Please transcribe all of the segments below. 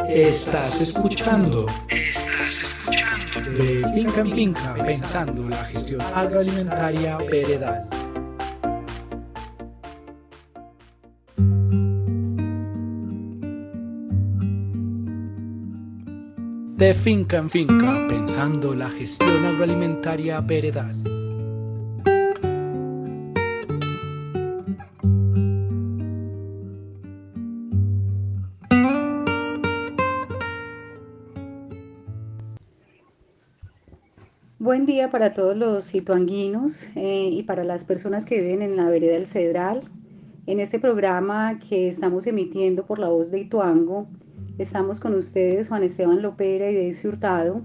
Estás escuchando de Finca en Finca, pensando la gestión agroalimentaria veredal. De Finca en Finca, pensando la gestión agroalimentaria veredal. Buen día para todos los ituanguinos y para las personas que viven en la vereda del Cedral. En este programa que estamos emitiendo por la voz de Ituango, estamos con ustedes Juan Esteban Lopera y Daisy Hurtado,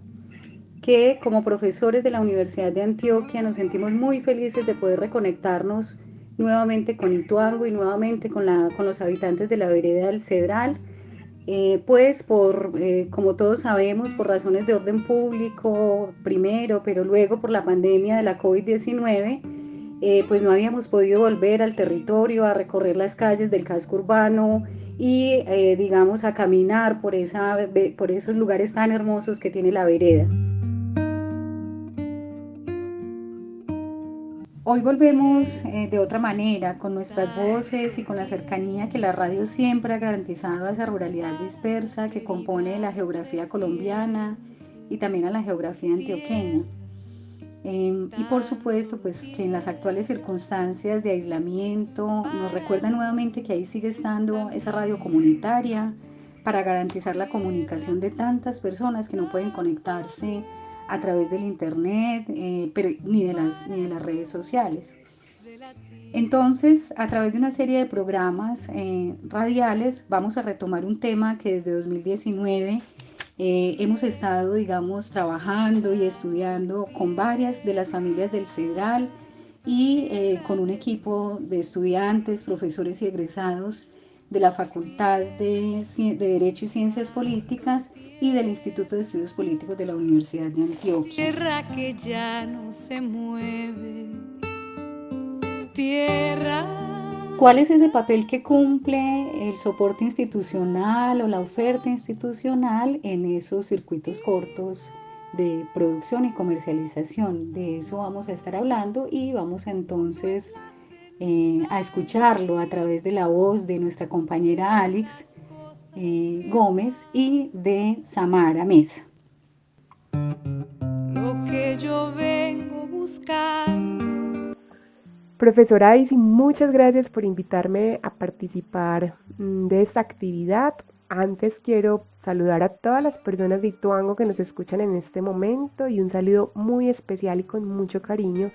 que como profesores de la Universidad de Antioquia nos sentimos muy felices de poder reconectarnos nuevamente con Ituango y nuevamente con los habitantes de la vereda del Cedral. Como todos sabemos, por razones de orden público primero, pero luego por la pandemia de la COVID-19, pues no habíamos podido volver al territorio, a recorrer las calles del casco urbano y, digamos, a caminar por esos lugares tan hermosos que tiene la vereda. Hoy volvemos de otra manera, con nuestras voces y con la cercanía que la radio siempre ha garantizado a esa ruralidad dispersa que compone la geografía colombiana y también a la geografía antioqueña. Y por supuesto, pues que en las actuales circunstancias de aislamiento nos recuerda nuevamente que ahí sigue estando esa radio comunitaria para garantizar la comunicación de tantas personas que no pueden conectarse a través del internet, pero ni de las redes sociales. Entonces, a través de una serie de programas radiales, vamos a retomar un tema que desde 2019 hemos estado, digamos, trabajando y estudiando con varias de las familias del Cedral y con un equipo de estudiantes, profesores y egresados de la Facultad de Derecho y Ciencias Políticas y del Instituto de Estudios Políticos de la Universidad de Antioquia. Tierra que ya no se mueve, tierra. ¿Cuál es ese papel que cumple el soporte institucional o la oferta institucional en esos circuitos cortos de producción y comercialización? De eso vamos a estar hablando y vamos entonces a escucharlo a través de la voz de nuestra compañera Alex Gómez y de Samara Mesa. Lo que yo vengo buscando. Profesora Daisy, muchas gracias por invitarme a participar de esta actividad. Antes quiero saludar a todas las personas de Ituango que nos escuchan en este momento y un saludo muy especial y con mucho cariño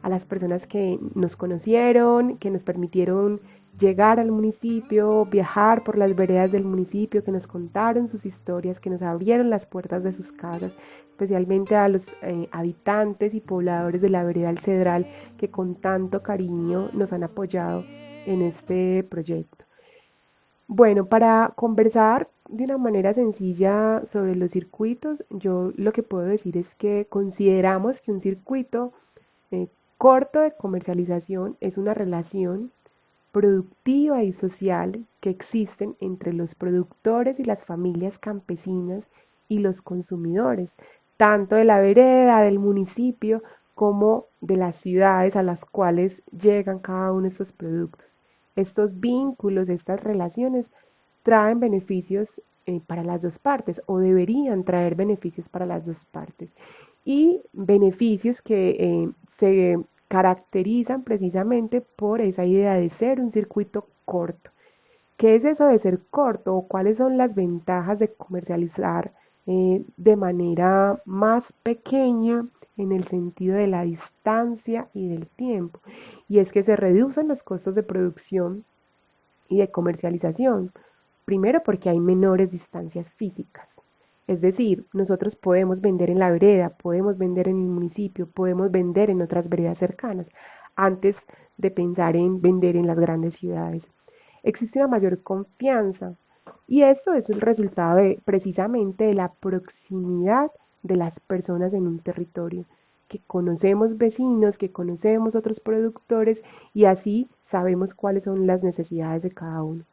a las personas que nos conocieron, que nos permitieron llegar al municipio, viajar por las veredas del municipio, que nos contaron sus historias, que nos abrieron las puertas de sus casas, especialmente a los habitantes y pobladores de la vereda del Cedral que con tanto cariño nos han apoyado en este proyecto. Bueno, para conversar de una manera sencilla sobre los circuitos, yo lo que puedo decir es que consideramos que un circuito corto de comercialización es una relación productiva y social que existen entre los productores y las familias campesinas y los consumidores, tanto de la vereda, del municipio, como de las ciudades a las cuales llegan cada uno de estos productos. Estos vínculos, estas relaciones traen beneficios para las dos partes o deberían traer beneficios para las dos partes y beneficios que se caracterizan precisamente por esa idea de ser un circuito corto. ¿Qué es eso de ser corto o cuáles son las ventajas de comercializar de manera más pequeña en el sentido de la distancia y del tiempo? Y es que se reducen los costos de producción y de comercialización. Primero porque hay menores distancias físicas. Es decir, nosotros podemos vender en la vereda, podemos vender en el municipio, podemos vender en otras veredas cercanas, antes de pensar en vender en las grandes ciudades. Existe una mayor confianza y esto es el resultado precisamente de la proximidad de las personas en un territorio, que conocemos vecinos, que conocemos otros productores y así sabemos cuáles son las necesidades de cada uno.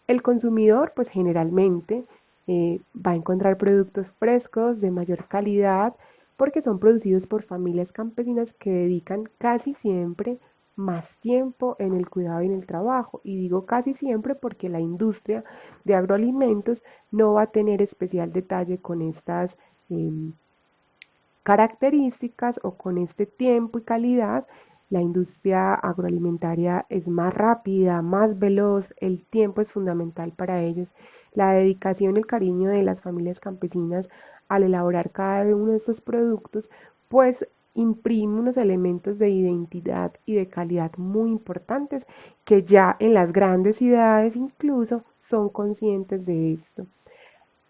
El consumidor, pues generalmente va a encontrar productos frescos de mayor calidad porque son producidos por familias campesinas que dedican casi siempre más tiempo en el cuidado y en el trabajo. Y digo casi siempre porque la industria de agroalimentos no va a tener especial detalle con estas características o con este tiempo y calidad. La industria agroalimentaria es más rápida, más veloz, el tiempo es fundamental para ellos. La dedicación y el cariño de las familias campesinas al elaborar cada uno de estos productos, pues imprime unos elementos de identidad y de calidad muy importantes que ya en las grandes ciudades incluso son conscientes de esto.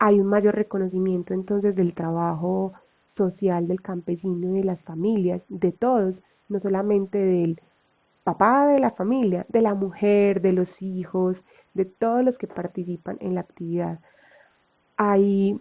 Hay un mayor reconocimiento entonces del trabajo social del campesino y de las familias, de todos, no solamente del papá de la familia, de la mujer, de los hijos, de todos los que participan en la actividad. Hay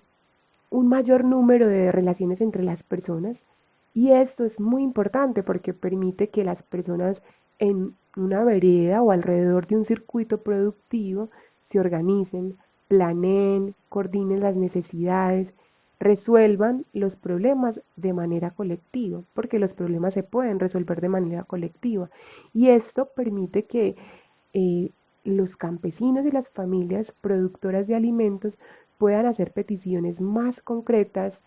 un mayor número de relaciones entre las personas y esto es muy importante porque permite que las personas en una vereda o alrededor de un circuito productivo se organicen, planeen, coordinen las necesidades, resuelvan los problemas de manera colectiva, porque los problemas se pueden resolver de manera colectiva. Y esto permite que eh, los campesinos y las familias productoras de alimentos puedan hacer peticiones más concretas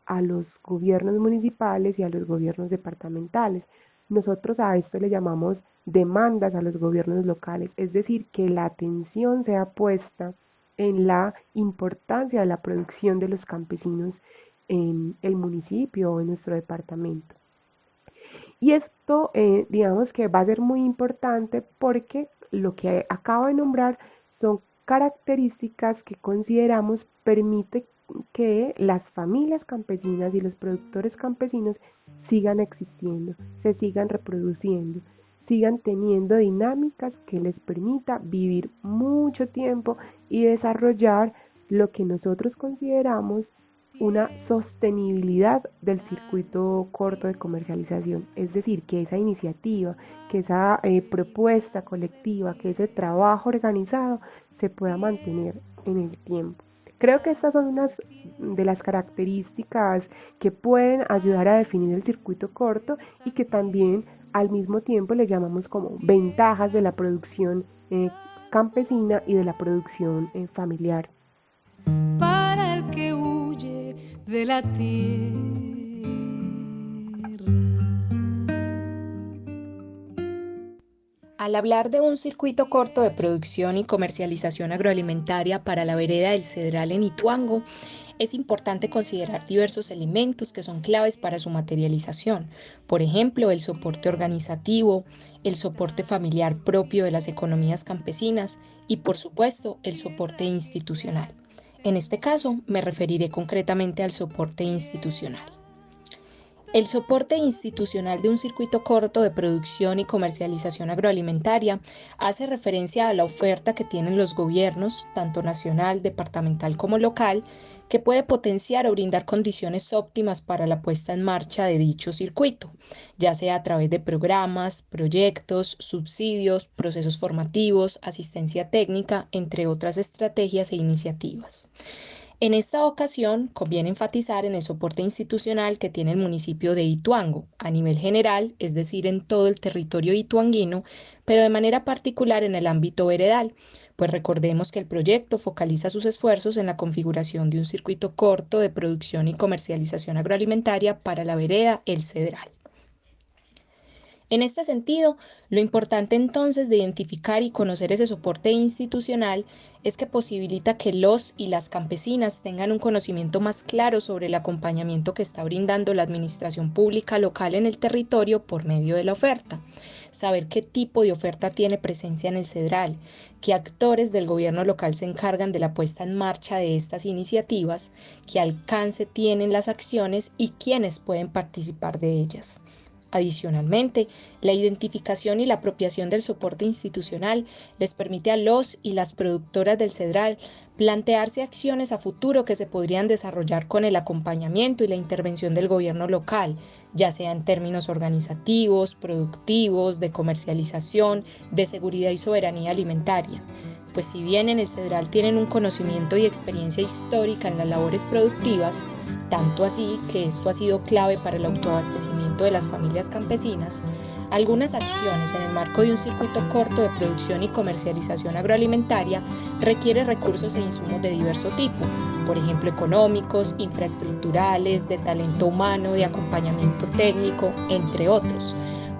a los gobiernos municipales y a los gobiernos departamentales. Nosotros a esto le llamamos demandas a los gobiernos locales, es decir, que la atención sea puesta en la importancia de la producción de los campesinos en el municipio o en nuestro departamento. Y esto, digamos que va a ser muy importante porque lo que acabo de nombrar son características que consideramos permite que las familias campesinas y los productores campesinos sigan existiendo, se sigan reproduciendo, sigan teniendo dinámicas que les permita vivir mucho tiempo y desarrollar lo que nosotros consideramos una sostenibilidad del circuito corto de comercialización, es decir, que esa iniciativa, que esa propuesta colectiva, que ese trabajo organizado se pueda mantener en el tiempo. Creo que estas son unas de las características que pueden ayudar a definir el circuito corto y que también al mismo tiempo le llamamos como ventajas de la producción campesina y de la producción familiar. Para el que huye de la tierra. Al hablar de un circuito corto de producción y comercialización agroalimentaria para la vereda del Cedral en Ituango, es importante considerar diversos elementos que son claves para su materialización. Por ejemplo, el soporte organizativo, el soporte familiar propio de las economías campesinas y, por supuesto, el soporte institucional. En este caso, me referiré concretamente al soporte institucional. El soporte institucional de un circuito corto de producción y comercialización agroalimentaria hace referencia a la oferta que tienen los gobiernos, tanto nacional, departamental como local, que puede potenciar o brindar condiciones óptimas para la puesta en marcha de dicho circuito, ya sea a través de programas, proyectos, subsidios, procesos formativos, asistencia técnica, entre otras estrategias e iniciativas. En esta ocasión, conviene enfatizar en el soporte institucional que tiene el municipio de Ituango, a nivel general, es decir, en todo el territorio ituanguino, pero de manera particular en el ámbito veredal, pues recordemos que el proyecto focaliza sus esfuerzos en la configuración de un circuito corto de producción y comercialización agroalimentaria para la vereda El Cedral. En este sentido, lo importante entonces de identificar y conocer ese soporte institucional es que posibilita que los y las campesinas tengan un conocimiento más claro sobre el acompañamiento que está brindando la administración pública local en el territorio por medio de la oferta, saber qué tipo de oferta tiene presencia en el Cedral, qué actores del gobierno local se encargan de la puesta en marcha de estas iniciativas, qué alcance tienen las acciones y quiénes pueden participar de ellas. Adicionalmente, la identificación y la apropiación del soporte institucional les permite a los y las productoras del Cedral plantearse acciones a futuro que se podrían desarrollar con el acompañamiento y la intervención del gobierno local, ya sea en términos organizativos, productivos, de comercialización, de seguridad y soberanía alimentaria. pues si bien en el Cedral tienen un conocimiento y experiencia histórica en las labores productivas, tanto así que esto ha sido clave para el autoabastecimiento de las familias campesinas, algunas acciones en el marco de un circuito corto de producción y comercialización agroalimentaria requieren recursos e insumos de diverso tipo, por ejemplo económicos, infraestructurales, de talento humano, de acompañamiento técnico, entre otros.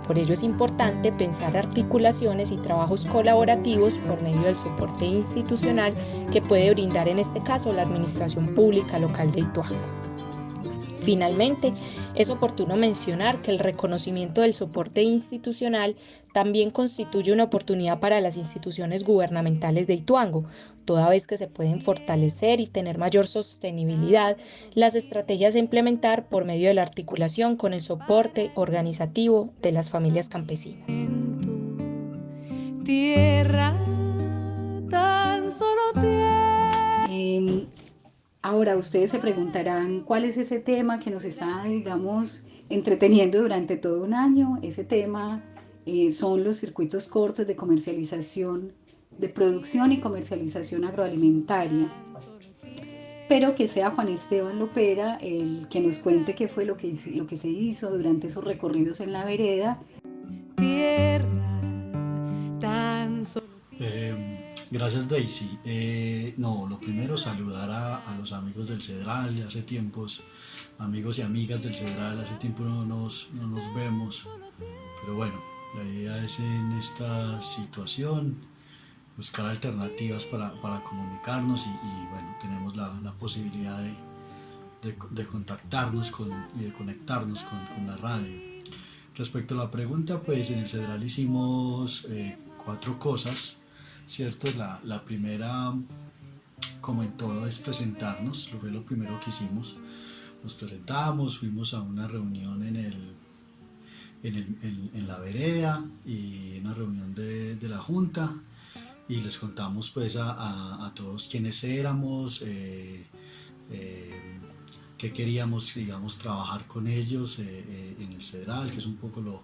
Por ello es importante pensar articulaciones y trabajos colaborativos por medio del soporte institucional que puede brindar en este caso la Administración Pública Local de Ituango. Finalmente, es oportuno mencionar que el reconocimiento del soporte institucional también constituye una oportunidad para las instituciones gubernamentales de Ituango, toda vez que se pueden fortalecer y tener mayor sostenibilidad las estrategias a implementar por medio de la articulación con el soporte organizativo de las familias campesinas. Tierra, tan solo tierra. Ahora ustedes se preguntarán cuál es ese tema que nos está, digamos, entreteniendo durante todo un año. Ese tema son los circuitos cortos de comercialización, de producción y comercialización agroalimentaria. Pero que sea Juan Esteban Lopera el que nos cuente qué fue lo que se hizo durante esos recorridos en la vereda. Tierra, tan solo. Gracias, Daisy. Lo primero, saludar a los amigos del Cedral. Hace tiempos, amigos y amigas del Cedral, hace tiempo no nos vemos, pero bueno, la idea es en esta situación buscar alternativas para comunicarnos y bueno, tenemos la posibilidad de contactarnos y de conectarnos con la radio. Respecto a la pregunta, pues en el Cedral hicimos 4 cosas, ¿cierto? La primera, como en todo, es presentarnos. Fue lo primero que hicimos. Nos presentamos, fuimos a una reunión en la vereda y una reunión de la junta, y les contamos pues a todos quiénes éramos, qué queríamos, digamos, trabajar con ellos en el Cedral, que es un poco lo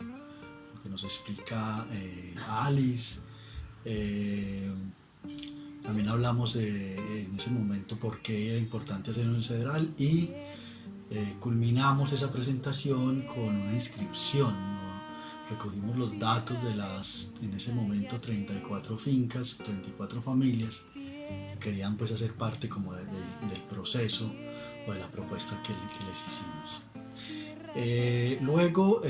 que nos explica Alice. También hablamos en ese momento por qué era importante hacerlo en el Cedral y culminamos esa presentación con una inscripción, ¿no? Recogimos los datos de en ese momento 34 fincas, 34 familias que querían pues hacer parte como del proceso o de la propuesta que les hicimos. Luego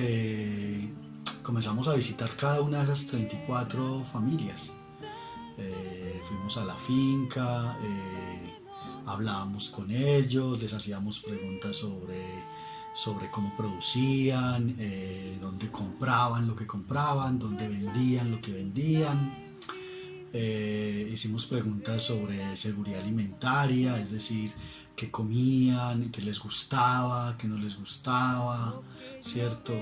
comenzamos a visitar cada una de esas 34 familias. Fuimos a la finca, hablábamos con ellos, les hacíamos preguntas sobre cómo producían, dónde compraban lo que compraban, dónde vendían lo que vendían. Hicimos preguntas sobre seguridad alimentaria, es decir, qué comían, qué les gustaba, qué no les gustaba, ¿cierto?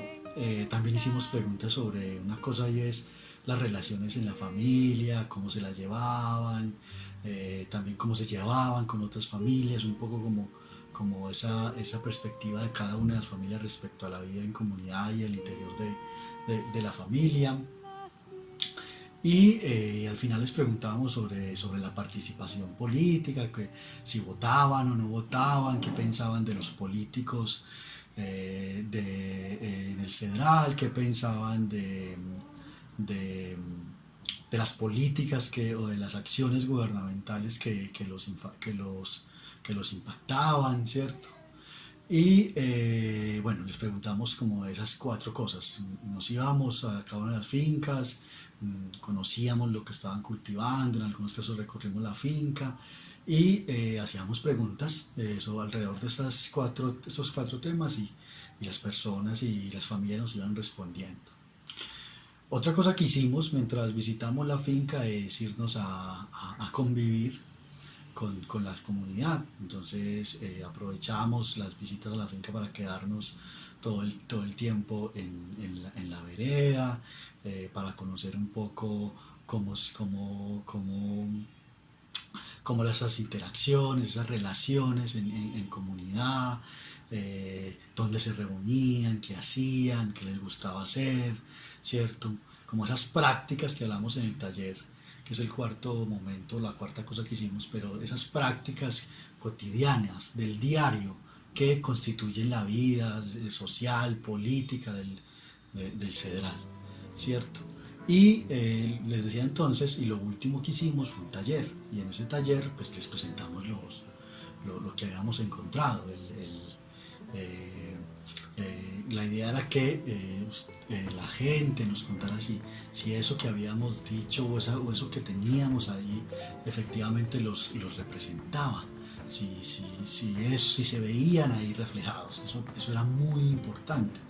También hicimos preguntas sobre una cosa, y es las relaciones en la familia, cómo se las llevaban, también cómo se llevaban con otras familias, un poco como esa perspectiva de cada una de las familias respecto a la vida en comunidad y el interior de la familia. Y al final les preguntábamos sobre la participación política, que si votaban o no votaban, qué pensaban de los políticos en el Cedral, qué pensaban de las políticas o de las acciones gubernamentales que los impactaban, ¿cierto? Y bueno, les preguntamos como esas 4 cosas. Nos íbamos a cada una de las fincas, conocíamos lo que estaban cultivando, en algunos casos recorrimos la finca y hacíamos preguntas alrededor de estos 4 temas, y las personas y las familias nos iban respondiendo. Otra cosa que hicimos mientras visitamos la finca es irnos a convivir con la comunidad. Entonces aprovechamos las visitas a la finca para quedarnos todo el tiempo en la vereda, para conocer un poco cómo esas interacciones, esas relaciones en comunidad, dónde se reunían, qué hacían, qué les gustaba hacer, ¿cierto? Como esas prácticas que hablamos en el taller que es el cuarto momento, la cuarta cosa que hicimos, pero esas prácticas cotidianas del diario que constituyen la vida social, política del Cedral, ¿cierto? Y les decía entonces, y lo último que hicimos fue un taller, y en ese taller pues les presentamos lo que habíamos encontrado. La idea era que la gente nos contara si eso que habíamos dicho o eso que teníamos ahí efectivamente los representaba, si se veían ahí reflejados. Eso era muy importante.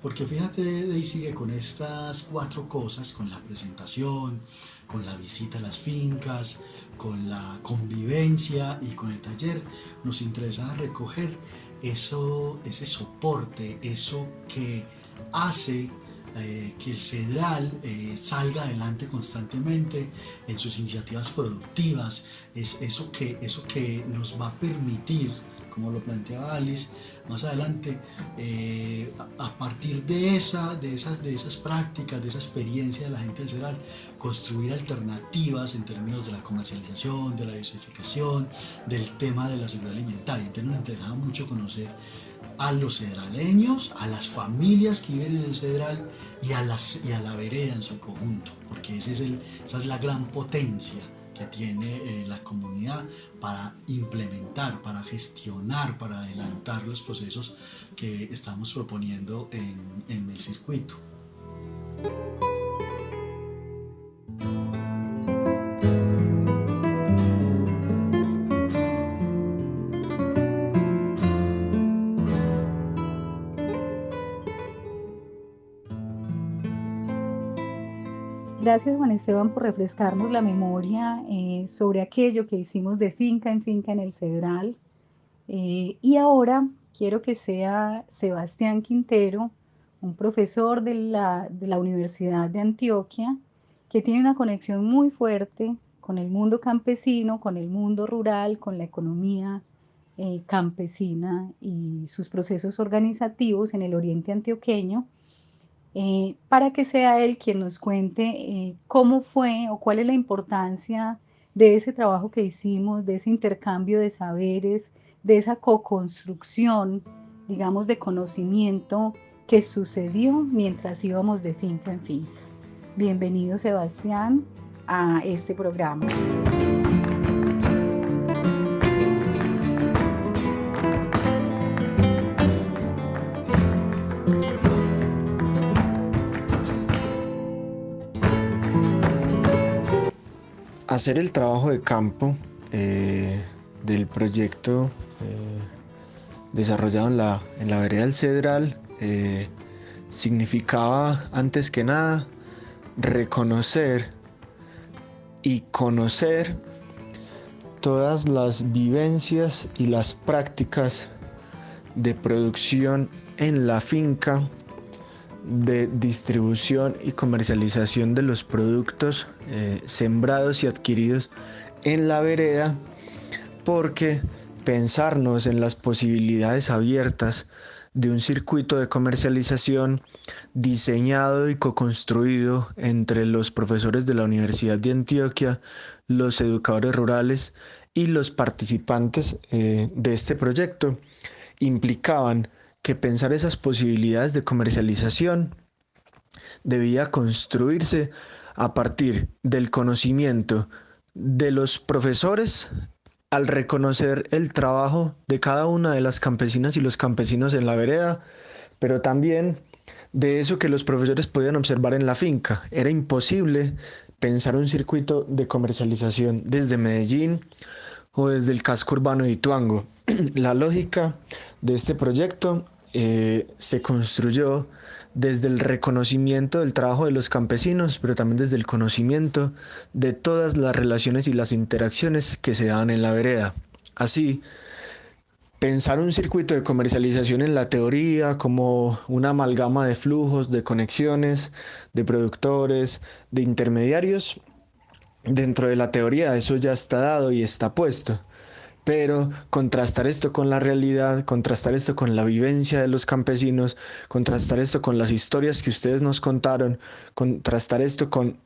Porque fíjate, Daisy, que con estas cuatro cosas, con la presentación, con la visita a las fincas, con la convivencia y con el taller, nos interesaba recoger ese soporte, eso que hace que el Cedral salga adelante constantemente en sus iniciativas productivas, eso que nos va a permitir, como lo planteaba Alice más adelante, a partir de esas prácticas, de esa experiencia de la gente del Cedral, construir alternativas en términos de la comercialización, de la diversificación, del tema de la seguridad alimentaria. Entonces nos interesaba mucho conocer a los cedraleños, a las familias que viven en el Cedral y a la vereda en su conjunto, porque esa es la gran potencia que tiene la comunidad para implementar, para gestionar, para adelantar los procesos que estamos proponiendo en el circuito. Gracias, Juan Esteban, por refrescarnos la memoria sobre aquello que hicimos de finca en finca en el Cedral. Y ahora quiero que sea Sebastián Quintero, un profesor de la Universidad de Antioquia, que tiene una conexión muy fuerte con el mundo campesino, con el mundo rural, con la economía campesina y sus procesos organizativos en el oriente antioqueño. Para que sea él quien nos cuente cómo fue o cuál es la importancia de ese trabajo que hicimos, de ese intercambio de saberes, de esa co-construcción, digamos, de conocimiento que sucedió mientras íbamos de finca en finca. Bienvenido, Sebastián, a este programa. Hacer el trabajo de campo del proyecto desarrollado en la vereda del Cedral significaba, antes que nada, reconocer y conocer todas las vivencias y las prácticas de producción en la finca, de distribución y comercialización de los productos sembrados y adquiridos en la vereda, porque pensarnos en las posibilidades abiertas de un circuito de comercialización diseñado y co-construido entre los profesores de la Universidad de Antioquia, los educadores rurales y los participantes de este proyecto implicaban que pensar esas posibilidades de comercialización debía construirse a partir del conocimiento de los profesores al reconocer el trabajo de cada una de las campesinas y los campesinos en la vereda, pero también de eso que los profesores podían observar en la finca. Era imposible pensar un circuito de comercialización desde Medellín o desde el casco urbano de Ituango. La lógica de este proyecto se construyó desde el reconocimiento del trabajo de los campesinos, pero también desde el conocimiento de todas las relaciones y las interacciones que se daban en la vereda. Así, pensar un circuito de comercialización en la teoría como una amalgama de flujos, de conexiones, de productores, de intermediarios, dentro de la teoría eso ya está dado y está puesto. Pero contrastar esto con la realidad, contrastar esto con la vivencia de los campesinos, contrastar esto con las historias que ustedes nos contaron, contrastar esto con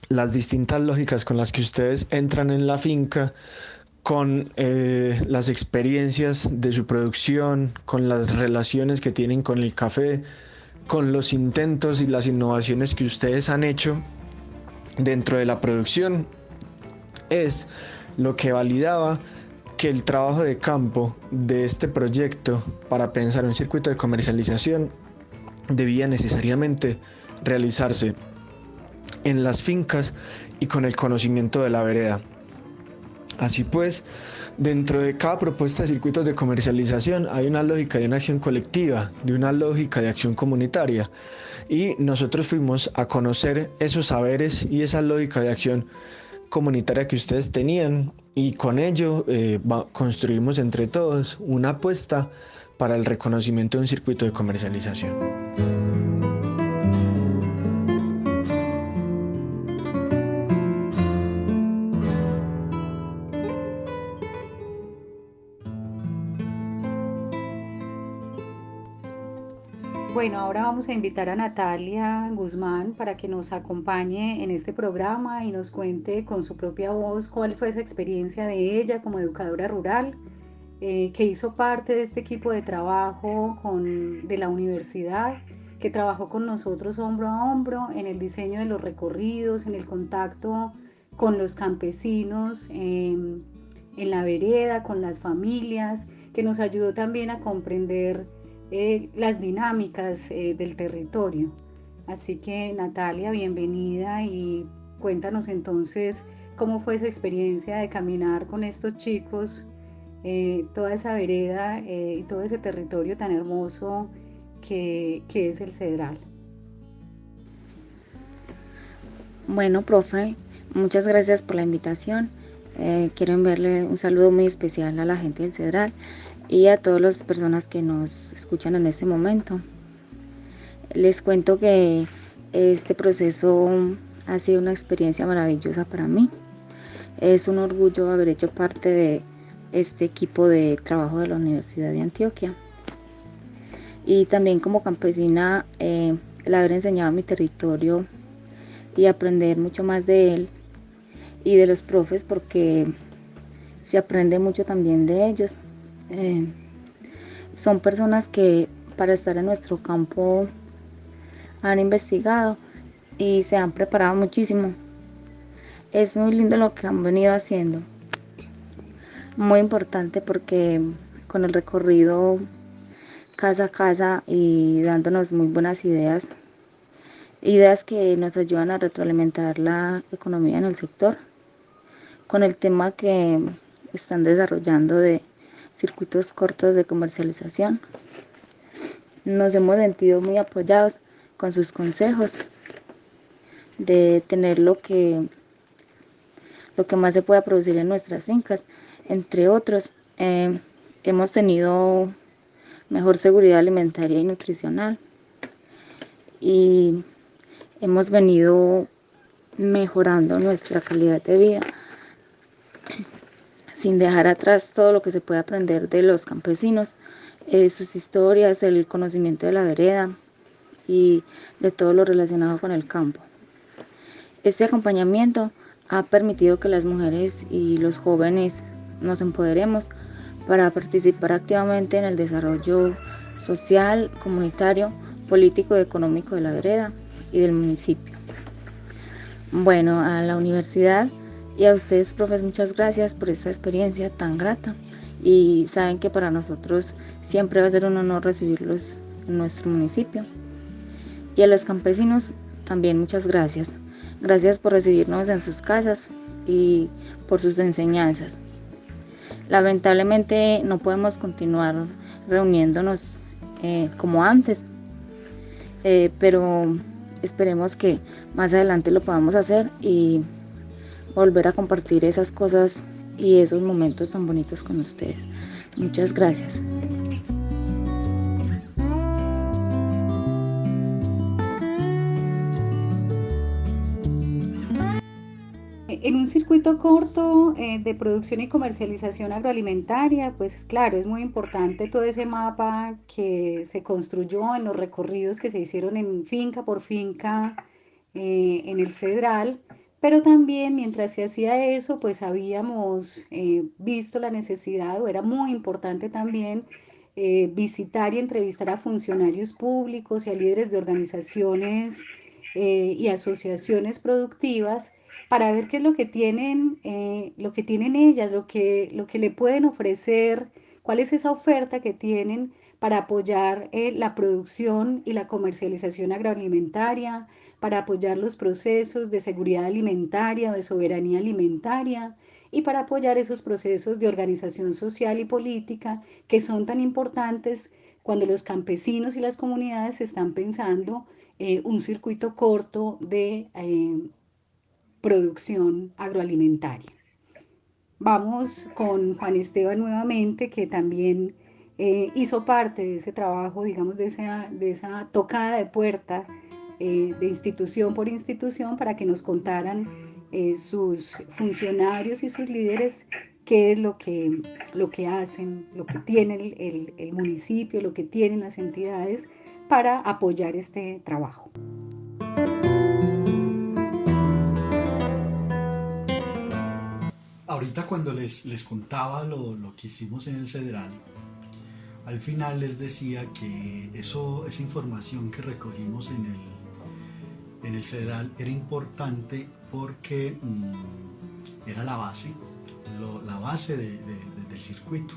las distintas lógicas con las que ustedes entran en la finca, con las experiencias de su producción, con las relaciones que tienen con el café, con los intentos y las innovaciones que ustedes han hecho dentro de la producción, es lo que validaba que el trabajo de campo de este proyecto para pensar un circuito de comercialización debía necesariamente realizarse en las fincas y con el conocimiento de la vereda. Así pues, dentro de cada propuesta de circuitos de comercialización hay una lógica de una acción colectiva, de una lógica de acción comunitaria, y nosotros fuimos a conocer esos saberes y esa lógica de acción comunitaria que ustedes tenían, y con ello construimos entre todos una apuesta para el reconocimiento de un circuito de comercialización. Bueno, ahora vamos a invitar a Natalia Guzmán para que nos acompañe en este programa y nos cuente con su propia voz cuál fue esa experiencia de ella como educadora rural, que hizo parte de este equipo de trabajo de la universidad, que trabajó con nosotros hombro a hombro en el diseño de los recorridos, en el contacto con los campesinos, en la vereda, con las familias, que nos ayudó también a comprender las dinámicas del territorio. Así que Natalia, bienvenida y cuéntanos entonces cómo fue esa experiencia de caminar con estos chicos, toda esa vereda y todo ese territorio tan hermoso que es el Cedral. Bueno, profe, muchas gracias por la invitación. Quiero enviarle un saludo muy especial a la gente del Cedral y a todas las personas que nos escuchan en este momento. Les cuento que este proceso ha sido una experiencia maravillosa para mí. Es un orgullo haber hecho parte de este equipo de trabajo de la Universidad de Antioquia. Y también como campesina, el haber enseñado a mi territorio y aprender mucho más de él y de los profes, porque se aprende mucho también de ellos. Son personas que para estar en nuestro campo han investigado y se han preparado muchísimo. Es muy lindo lo que han venido haciendo. Muy importante porque con el recorrido casa a casa y dándonos muy buenas ideas que nos ayudan a retroalimentar la economía en el sector. Con el tema que están desarrollando de circuitos cortos de comercialización, nos hemos sentido muy apoyados con sus consejos de tener lo que más se pueda producir en nuestras fincas. Entre otros, hemos tenido mejor seguridad alimentaria y nutricional y hemos venido mejorando nuestra calidad de vida, sin dejar atrás todo lo que se puede aprender de los campesinos, sus historias, el conocimiento de la vereda y de todo lo relacionado con el campo. Este acompañamiento ha permitido que las mujeres y los jóvenes nos empoderemos para participar activamente en el desarrollo social, comunitario, político y económico de la vereda y del municipio. Bueno, a la universidad y a ustedes, profes, muchas gracias por esta experiencia tan grata, y saben que para nosotros siempre va a ser un honor recibirlos en nuestro municipio. Y a los campesinos también muchas gracias. Gracias por recibirnos en sus casas y por sus enseñanzas. Lamentablemente no podemos continuar reuniéndonos como antes, pero esperemos que más adelante lo podamos hacer y volver a compartir esas cosas y esos momentos tan bonitos con ustedes. Muchas gracias. En un circuito corto de producción y comercialización agroalimentaria, pues claro, es muy importante todo ese mapa que se construyó en los recorridos que se hicieron en finca por finca en el Cedral, Pero también mientras se hacía eso, pues habíamos visto la necesidad, o era muy importante también, visitar y entrevistar a funcionarios públicos y a líderes de organizaciones y asociaciones productivas para ver qué es lo que tienen ellas, lo que le pueden ofrecer, cuál es esa oferta que tienen para apoyar la producción y la comercialización agroalimentaria, para apoyar los procesos de seguridad alimentaria, de soberanía alimentaria y para apoyar esos procesos de organización social y política que son tan importantes cuando los campesinos y las comunidades están pensando un circuito corto de producción agroalimentaria. Vamos con Juan Esteban nuevamente, que también hizo parte de ese trabajo, digamos, de esa tocada de puerta de institución por institución para que nos contaran sus funcionarios y sus líderes qué es lo que hacen, lo que tiene el municipio, lo que tienen las entidades para apoyar este trabajo. Ahorita cuando les contaba lo que hicimos en el Cedral, al final les decía que esa información que recogimos en el Cedral era importante porque era la base, la base del circuito.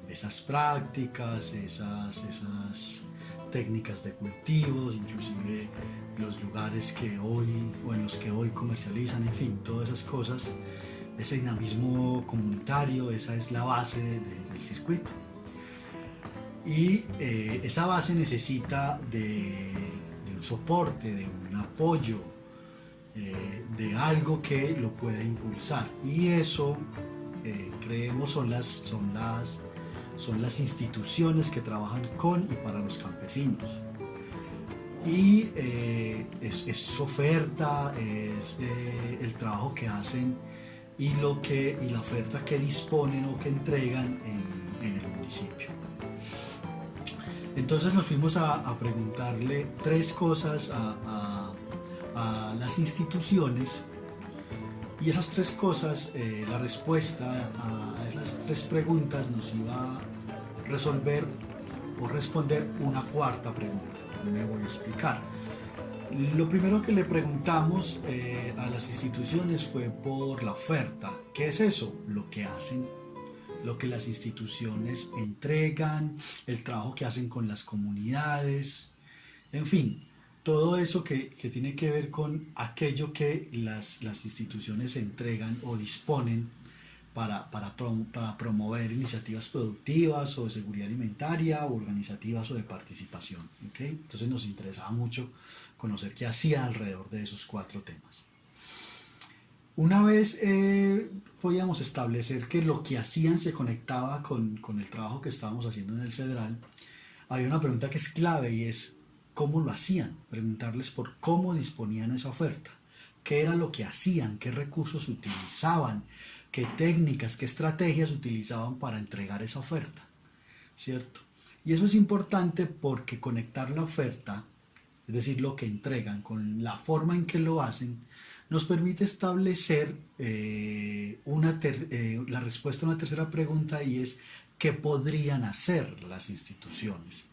Esas prácticas, esas técnicas de cultivos, inclusive los lugares que hoy o en los que hoy comercializan, en fin, todas esas cosas, ese dinamismo comunitario, esa es la base del circuito. Y esa base necesita de un soporte, de un apoyo, de algo que lo pueda impulsar. Y eso, creemos, son las instituciones que trabajan con y para los campesinos. Y es su oferta, es el trabajo que hacen y la oferta que disponen o que entregan en el municipio. Entonces nos fuimos a preguntarle tres cosas a las instituciones, y esas tres cosas, la respuesta a esas tres preguntas nos iba a resolver o responder una cuarta pregunta. Me voy a explicar. Lo primero que le preguntamos a las instituciones fue por la oferta. ¿Qué es eso? Lo que hacen, lo que las instituciones entregan, el trabajo que hacen con las comunidades, en fin, todo eso que tiene que ver con aquello que las instituciones entregan o disponen para promover iniciativas productivas o de seguridad alimentaria o organizativas o de participación. ¿Okay? Entonces nos interesaba mucho conocer qué hacían alrededor de esos cuatro temas. Una vez podíamos establecer que lo que hacían se conectaba con el trabajo que estábamos haciendo en el Cedral, había una pregunta que es clave y es ¿cómo lo hacían? Preguntarles por cómo disponían esa oferta, qué era lo que hacían, qué recursos utilizaban, qué técnicas, qué estrategias utilizaban para entregar esa oferta, ¿cierto? Y eso es importante porque conectar la oferta, es decir, lo que entregan, con la forma en que lo hacen, nos permite establecer la respuesta a una tercera pregunta, y es ¿qué podrían hacer las instituciones?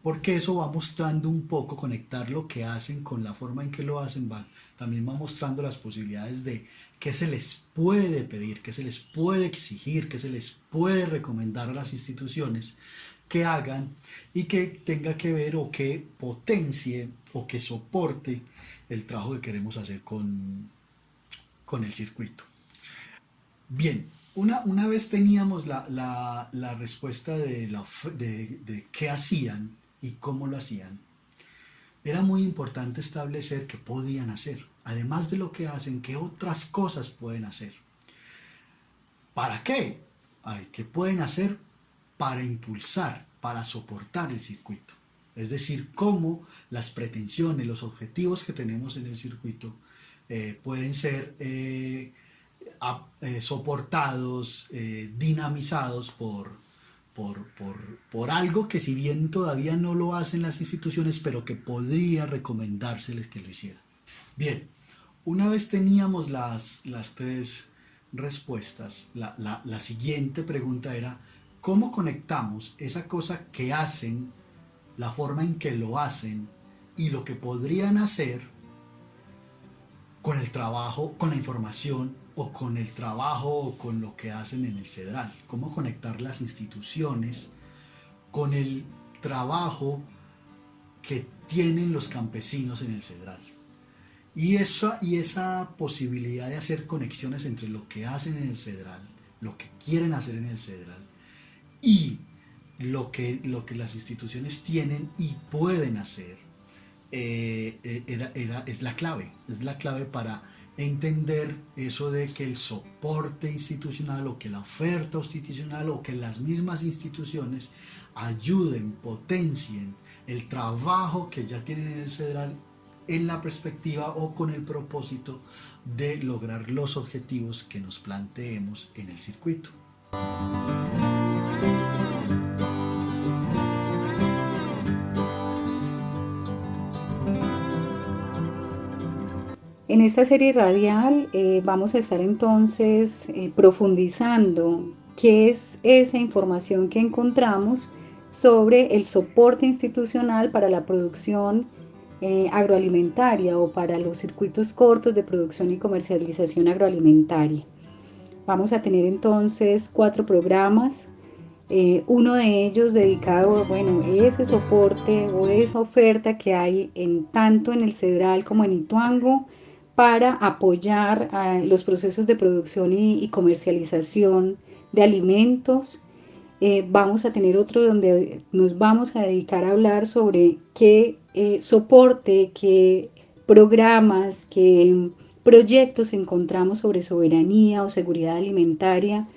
Porque eso va mostrando un poco, conectar lo que hacen con la forma en que lo hacen, también va mostrando las posibilidades de qué se les puede pedir, qué se les puede exigir, qué se les puede recomendar a las instituciones que hagan y que tenga que ver o que potencie o que soporte el trabajo que queremos hacer con el circuito. Bien, una vez teníamos la respuesta de qué hacían y cómo lo hacían, era muy importante establecer qué podían hacer. Además de lo que hacen, qué otras cosas pueden hacer. ¿Para qué? ¿Qué pueden hacer para impulsar, para soportar el circuito? Es decir, cómo las pretensiones, los objetivos que tenemos en el circuito pueden ser soportados, dinamizados por algo que, si bien todavía no lo hacen las instituciones, pero que podría recomendárseles que lo hicieran. Bien, Una vez teníamos las tres respuestas, la siguiente pregunta era, ¿cómo conectamos esa cosa que hacen, la forma en que lo hacen y lo que podrían hacer con el trabajo, con la información o con el trabajo o con lo que hacen en el Cedral? ¿Cómo conectar las instituciones con el trabajo que tienen los campesinos en el Cedral? Y esa posibilidad de hacer conexiones entre lo que hacen en el Cedral, lo que quieren hacer en el Cedral y lo que las instituciones tienen y pueden hacer, es la clave para entender eso de que el soporte institucional o que la oferta institucional o que las mismas instituciones ayuden, potencien el trabajo que ya tienen en el Cedral en la perspectiva o con el propósito de lograr los objetivos que nos planteemos en el circuito. En esta serie radial vamos a estar entonces profundizando qué es esa información que encontramos sobre el soporte institucional para la producción agroalimentaria o para los circuitos cortos de producción y comercialización agroalimentaria. Vamos a tener entonces 4 programas, uno de ellos dedicado a ese soporte o esa oferta que hay tanto en el Cedral como en Ituango para apoyar los procesos de producción y comercialización de alimentos. Vamos a tener otro donde nos vamos a dedicar a hablar sobre qué soporte, qué programas, qué proyectos encontramos sobre soberanía o seguridad alimentaria,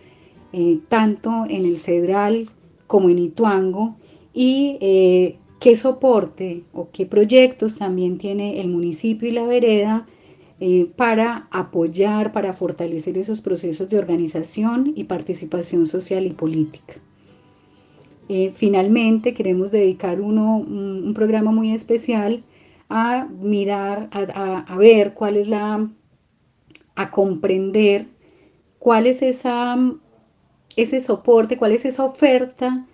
tanto en el Cedral como en Ituango, y qué soporte o qué proyectos también tiene el municipio y la vereda para apoyar, para fortalecer esos procesos de organización y participación social y política. Finalmente queremos dedicar un programa muy especial a mirar, a ver cuál es a comprender cuál es ese soporte, cuál es esa oferta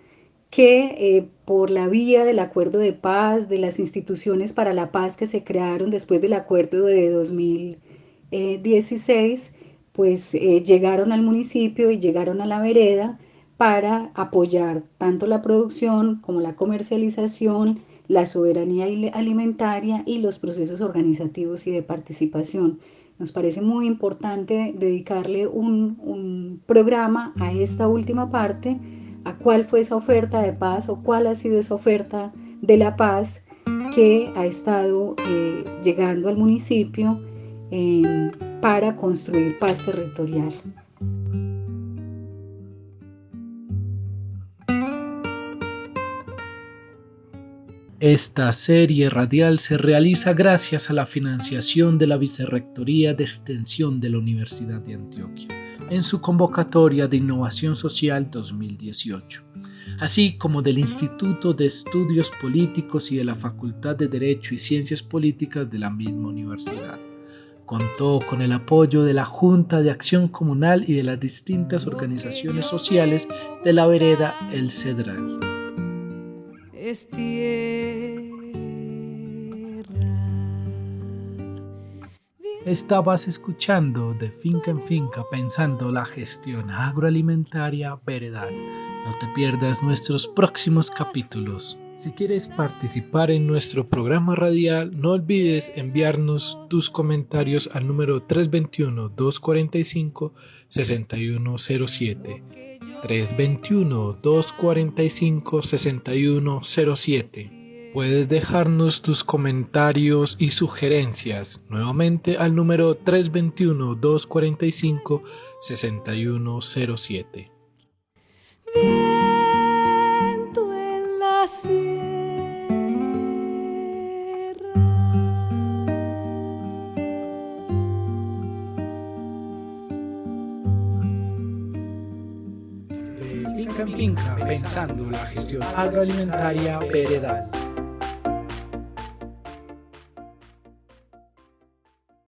que por la vía del acuerdo de paz, de las instituciones para la paz que se crearon después del acuerdo de 2016, pues llegaron al municipio y llegaron a la vereda para apoyar tanto la producción como la comercialización, la soberanía alimentaria y los procesos organizativos y de participación. Nos parece muy importante dedicarle un programa a esta última parte, a cuál fue esa oferta de paz o cuál ha sido esa oferta de la paz que ha estado llegando al municipio para construir paz territorial. Esta serie radial se realiza gracias a la financiación de la Vicerrectoría de Extensión de la Universidad de Antioquia en su convocatoria de Innovación Social 2018, así como del Instituto de Estudios Políticos y de la Facultad de Derecho y Ciencias Políticas de la misma universidad. Contó con el apoyo de la Junta de Acción Comunal y de las distintas organizaciones sociales de la vereda El Cedral. Es tierra. Estabas escuchando De Finca en Finca pensando la gestión agroalimentaria veredal. No te pierdas nuestros próximos capítulos. Si quieres participar en nuestro programa radial, no olvides enviarnos tus comentarios al número 321-245-6107. 321-245-6107. Puedes dejarnos tus comentarios y sugerencias nuevamente al número 321-245-6107. Viento en la sierra. De Finca en Finca pensando la gestión agroalimentaria veredal.